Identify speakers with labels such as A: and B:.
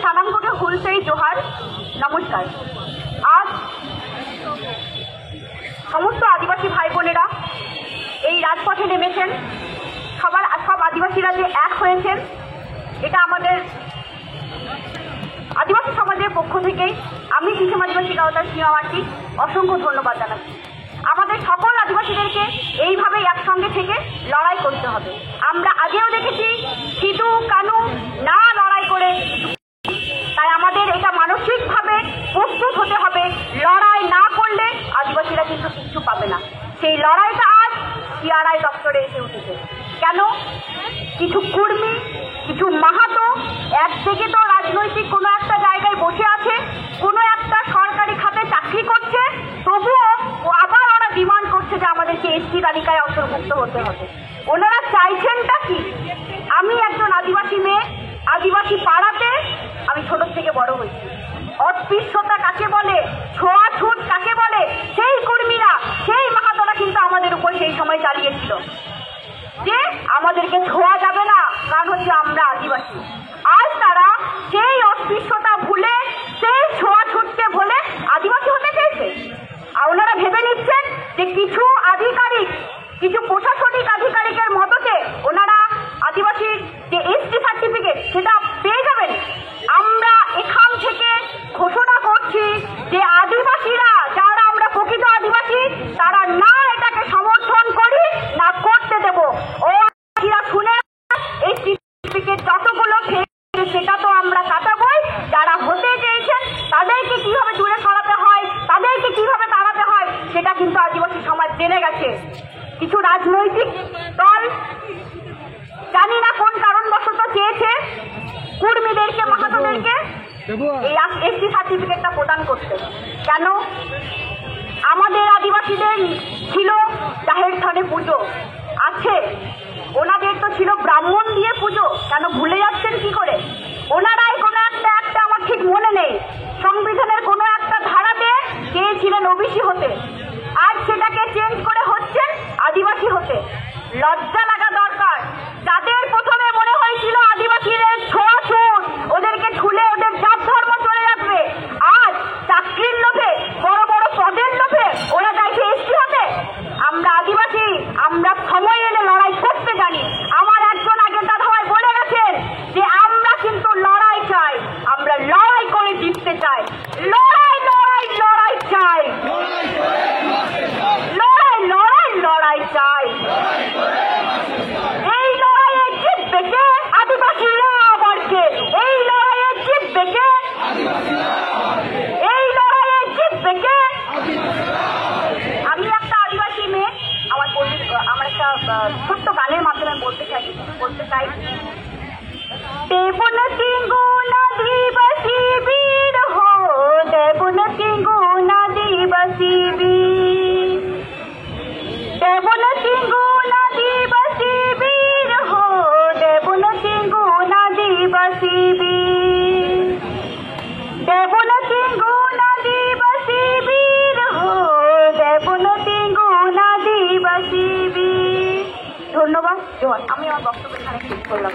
A: সালামকে হুলসেই জোহার, নমস্কার। আজ সমস্ত আদিবাসী ভাই বোনেরা এই রাজপথে নেমেছেন। সব আদিবাসীরা যে এক হয়েছেন, এটা আমাদের আদিবাসী সমাজের পক্ষ থেকেই আমি শিশু আদিবাসী গাওতার সীমামাটি অসংখ্য ধন্যবাদ জানাচ্ছি। আমাদের সকল আদিবাসীদেরকে এইভাবেই একসঙ্গে থেকে লড়াই করতে হবে। আমরা আগেও দেখেছি সিধু কানু না লড়াই করে, তাই আমাদের এটা মানসিকভাবে প্রস্তুত হতে হবে। লড়াই না করলে আদিবাসীরা কিন্তু কিচ্ছু পাবে না। সেই লড়াইটা আজ সিআরআই দপ্তরে এসে উঠেছে। কেন? কিছু কর্মী, কিছু মাহাতো একদিকে তো রাজনৈতিক কোনো একটা জায়গায় বসে আছে, কোনো একটা সরকারি খাতে চাকরি করছে, তবুও আবার ওরা ডিমান্ড করছে যে আমাদেরকে এসটি তালিকায় অন্তর্ভুক্ত হতে হবে। ওনারা চাইছেনটা কি? আমি একজন আদিবাসী মেয়ে, আদিবাসী পাড়াতে আমি ছোট থেকে বড় হয়েছি। অস্পৃশ্যতা কাকে বলে, ছোঁয়াছুত কাকে বলে, সেই কর্মীরা, সেই মাহাতোরা কিন্তু আমাদের উপর সেই সময় চালিয়েছিল যে আমাদেরকে ছোঁয়া যাবে না, কারণ হচ্ছে আমরা আদিবাসী। আজ তারা সেই অস্পৃশ্যতা ভুলে, সেই ছোঁয়াছুতকে ভুলে আদিবাসী হতে চেয়েছে। আর ওনারা ভেবে নিচ্ছেন যে কিছু আধিকারিক, কিছু প্রশাসনিক আধিকারিকের মদতে ওনারা আদিবাসীর যে এসটি সার্টিফিকেট সেটা পেয়ে যাবেন। আমরা এখান থেকে ঘোষণা করছি যে আদিবাসীরা, যারা আমরা প্রকৃত আদিবাসী, তারা না এটাকে সমর্থন করি, না করতে দেব। ও আদিবাসীরা শুনে এসটি সার্টিফিকেট যতগুলো সেটা তো আমরা কাটাবই। যারা হতে চেয়েছেন তাদেরকে কিভাবে দূরে সরাতে হয়, তাদেরকে কিভাবে তাড়াতে হয়, সেটা কিন্তু আদিবাসী সমাজ জেনে গেছে। কিছু রাজনৈতিক দল জানি না কোন কারণবশত চেয়েছে কর্মীদেরকে, মাহাতোদেরকে এই এসটি সার্টিফিকেটটা প্রদান করতে। কেন? আমাদের আদিবাসীদের ছিল জাহের থানে পুজো, আছে। ওনাদের তো ছিল ব্রাহ্মণ দিয়ে পুজো। কেন ভুলে যাচ্ছেন কি করে? ওনারাই কোনো একটা আমার ঠিক মনে নেই, সংবিধানের কোনো একটা ধারাতে চেয়েছিলেন ওবিসি হতে, আজ সেটাকে চেঞ্জ করে হচ্ছেন আদিবাসী হতে। লজ্জা লাগা দরকার। যাদের প্রথমে মনে হয়েছিল আদিবাসীদের ছোঁয়াছুত, ওদেরকে ছুলে ওদের জাত ধর্ম চলে যাবে, আজ চাকরির লোভে, বড় বড় পদের লোভে ওরা চাইছে এসটি হতে। আমরা আদিবাসী, আমরা সময় এলে লড়াই করতে জানি। আমার একজন আগের দাদা ভাই বলে গেছেন যে আমরা কিন্তু লড়াই চাই, আমরা লড়াই করে জিততে চাই। লড়াই লড়াই লড়াই চাই, লড়াই লড়াই লড়াই চাই। এই লড়াইয়ে জিতবে কে? আদিবাসীরা আবার কে? এই লড়াইয়ে জিতবে কে? এই লড়াইয়ে জিতবে কে? আমি একটা আদিবাসী মেয়ে, আমার একটা ছোট্ট গানের মাধ্যমে বলতে চাই দেবন তিঙ্গুন আদিবাসী বীর হো, দেবন তিঙ্গুন আদিবাসী বীর, দেবন তিঙ্গুন আদিবাসী বীর হো, দেবন তিঙ্গুন আদিবাসী বীর, দেবন তিঙ্গুন আদিবাসী বীর হো, দেবন তিঙ্গুন আদিবাসী বীর। ধন্যবাদ। আমি আমার বক্তব্য এখানে শেষ করলাম।